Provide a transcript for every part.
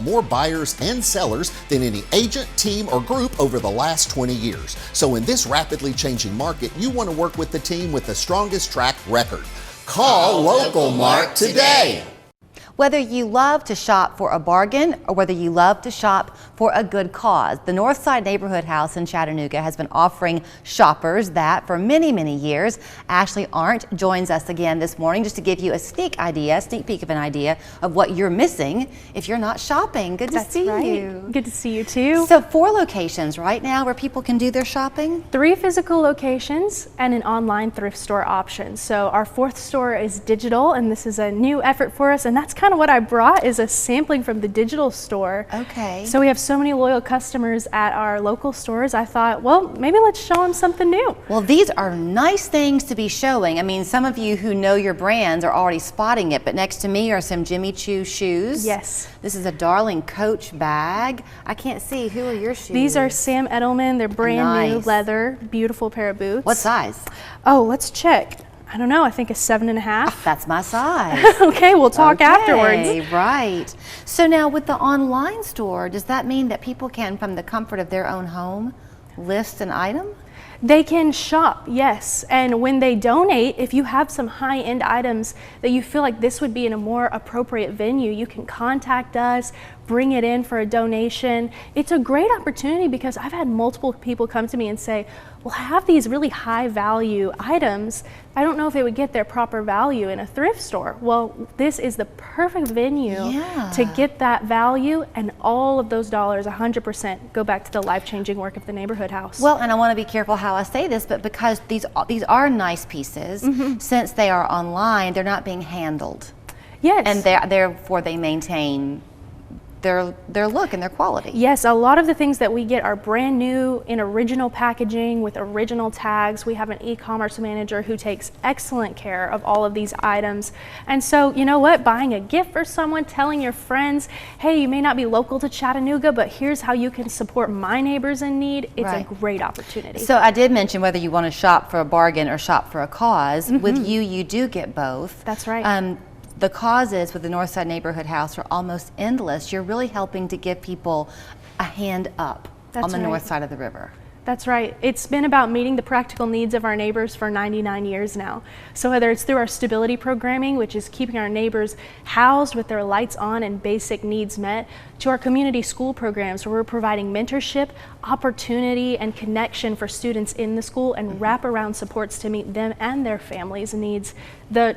more buyers and sellers than any agent, team, or group over the last 20 years. So in this rapidly changing market, you want to work with the team with the strongest track record. Call Local Mart today. Whether you love to shop for a bargain or whether you love to shop for a good cause, the Northside Neighborhood House in Chattanooga has been offering shoppers that for many, many years. Ashley Arndt joins us again this morning just to give you a sneak peek of an idea of what you're missing if you're not shopping. Good to see you. Good to see you too. So 4 locations right now where people can do their shopping? 3 physical locations and an online thrift store option. So our 4th store is digital, and this is a new effort for us, and that's kind of what I brought is a sampling from the digital store. Okay. So we have so many loyal customers at our local stores. I thought, well, maybe let's show them something new. Well, these are nice things to be showing. I mean, some of you who know your brands are already spotting it, but next to me are some Jimmy Choo shoes. Yes. This is a Darling Coach bag. I can't see. Who are your shoes? These are Sam Edelman. They're brand new Nice. leather, beautiful pair of boots. What size? Oh, let's check. I don't know, I think a 7.5. That's my size. Okay, we'll talk afterwards. Right. So now with the online store, does that mean that people can, from the comfort of their own home, list an item? They can shop, yes. And when they donate, if you have some high-end items that you feel like this would be in a more appropriate venue, you can contact us, bring it in for a donation. It's a great opportunity because I've had multiple people come to me and say, well, I have these really high value items. I don't know if they would get their proper value in a thrift store. Well, this is the perfect venue to get that value, and all of those dollars, 100%, go back to the life-changing work of the Neighborhood House. Well, and I want to be careful how I say this, but because these are nice pieces, since they are online, they're not being handled. Yes. And therefore they maintain their look and their quality. Yes, a lot of the things that we get are brand new in original packaging with original tags. We have an e-commerce manager who takes excellent care of all of these items. And so, you know what, buying a gift for someone, telling your friends, hey, you may not be local to Chattanooga, but here's how you can support my neighbors in need. It's a great opportunity. So I did mention whether you want to shop for a bargain or shop for a cause. With you do get both. That's right. The causes with the Northside Neighborhood House are almost endless. You're really helping to give people a hand up on the north side of the river. That's right. It's been about meeting the practical needs of our neighbors for 99 years now. So whether it's through our stability programming, which is keeping our neighbors housed with their lights on and basic needs met, to our community school programs where we're providing mentorship, opportunity, and connection for students in the school and wraparound supports to meet them and their families' needs.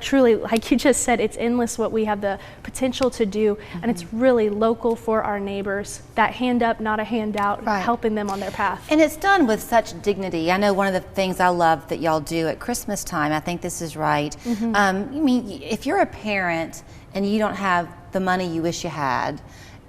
Truly, like you just said, it's endless what we have the potential to do, and it's really local for our neighbors. That hand up, not a handout, helping them on their path. And it's done with such dignity. I know one of the things I love that y'all do at Christmas time, I think this is right. I mean, if you're a parent and you don't have the money you wish you had,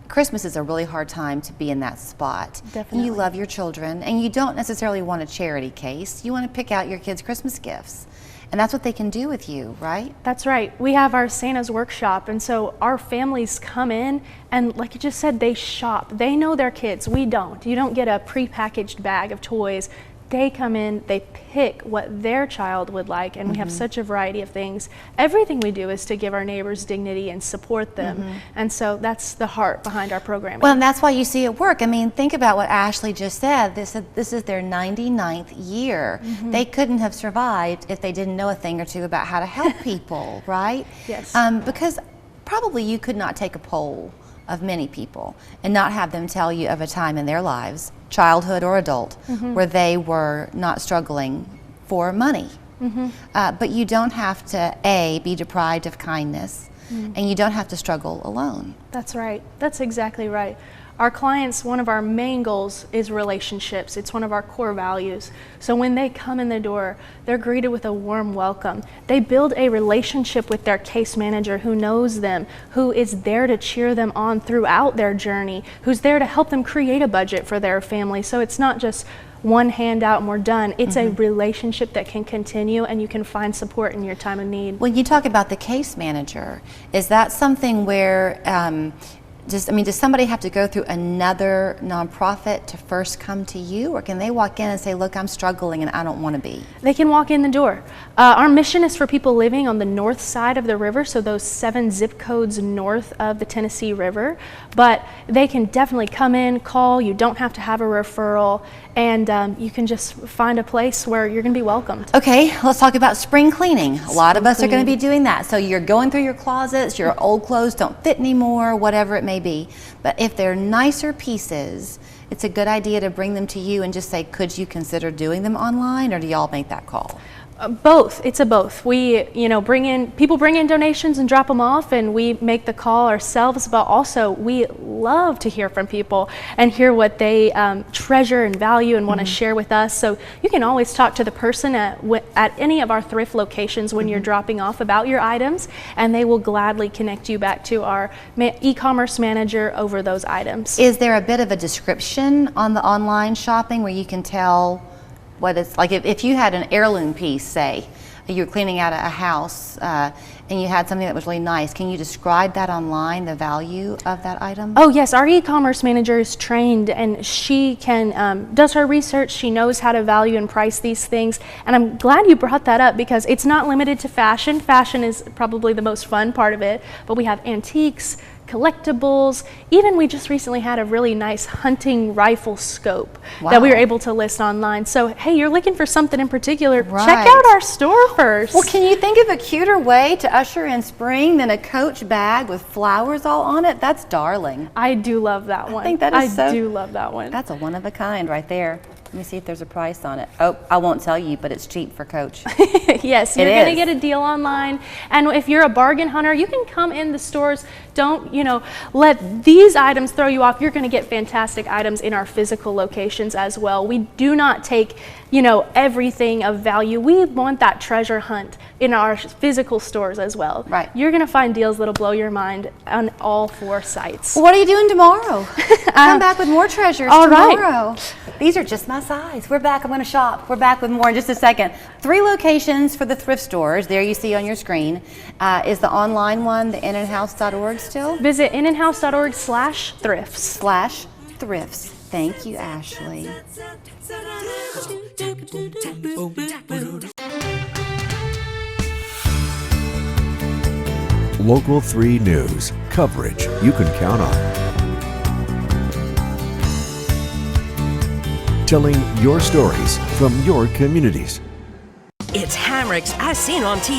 Christmas is a really hard time to be in that spot. Definitely. And you love your children, and you don't necessarily want a charity case. You want to pick out your kids' Christmas gifts. And that's what they can do with you, right? That's right. We have our Santa's workshop, and so our families come in and, like you just said, they shop. They know their kids. We don't. You don't get a prepackaged bag of toys. They come in, they pick what their child would like, and we have such a variety of things. Everything we do is to give our neighbors dignity and support them, and so that's the heart behind our programming. Well, and that's why you see it work. I mean, think about what Ashley just said. This is their 99th year. They couldn't have survived if they didn't know a thing or two about how to help people, right? Yes. Because probably you could not take a poll of many people and not have them tell you of a time in their lives, childhood or adult, where they were not struggling for money. But you don't have to, be deprived of kindness, and you don't have to struggle alone. That's right. That's exactly right. Our clients, one of our main goals is relationships. It's one of our core values. So when they come in the door, they're greeted with a warm welcome. They build a relationship with their case manager who knows them, who is there to cheer them on throughout their journey, who's there to help them create a budget for their family. So it's not just one handout and we're done. It's a relationship that can continue, and you can find support in your time of need. When you talk about the case manager, is that something where Does somebody have to go through another nonprofit to first come to you, or can they walk in and say, look, I'm struggling and I don't want to be? They can walk in the door. Our mission is for people living on the north side of the river, so those 7 zip codes north of the Tennessee River. But they can definitely come in, call. You don't have to have a referral, and you can just find a place where you're going to be welcomed. Okay, let's talk about spring cleaning. A lot of us are going to be doing that. So you're going through your closets, your old clothes don't fit anymore, whatever it may be. But if they're nicer pieces, it's a good idea to bring them to you and just say, could you consider doing them online, or do y'all make that call? Both. It's a both. We, bring in donations and drop them off, and we make the call ourselves. But also, we love to hear from people and hear what they treasure and value and want to share with us. So you can always talk to the person at any of our thrift locations when you're dropping off about your items, and they will gladly connect you back to our e-commerce manager over those items. Is there a bit of a description on the online shopping where you can tell what it's like? If you had an heirloom piece, say you're cleaning out a house and you had something that was really nice, can you describe that online, the value of that item? Oh yes, our e-commerce manager is trained, and she can does her research. She knows how to value and price these things, and I'm glad you brought that up because it's not limited to fashion. Fashion is probably the most fun part of it, but we have antiques, collectibles. Even we just recently had a really nice hunting rifle scope that we were able to list online. So hey, you're looking for something in particular, check out our store first. Well, can you think of a cuter way to usher in spring than a Coach bag with flowers all on it? That's darling. I do love that one. I think that is I do love that one. That's a one of a kind right there. Let me see if there's a price on it. Oh, I won't tell you, but it's cheap for Coach. Yes, you're going to get a deal online. And if you're a bargain hunter, you can come in the stores. Don't, let these items throw you off. You're going to get fantastic items in our physical locations as well. We do not take, everything of value. We want that treasure hunt in our physical stores as well. Right. You're going to find deals that'll blow your mind on all 4 sites. What are you doing tomorrow? Come back with more treasures tomorrow. Right. These are just my size. We're back. I'm going to shop. We're back with more in just a second. 3 locations for the thrift stores. There you see on your screen. Is the online one the inandhouse.org still? Visit inandhouse.org/thrifts. /thrifts. Thank you, Ashley. Local 3 News. Coverage you can count on. Telling your stories from your communities. It's Hamrick's As Seen on TV.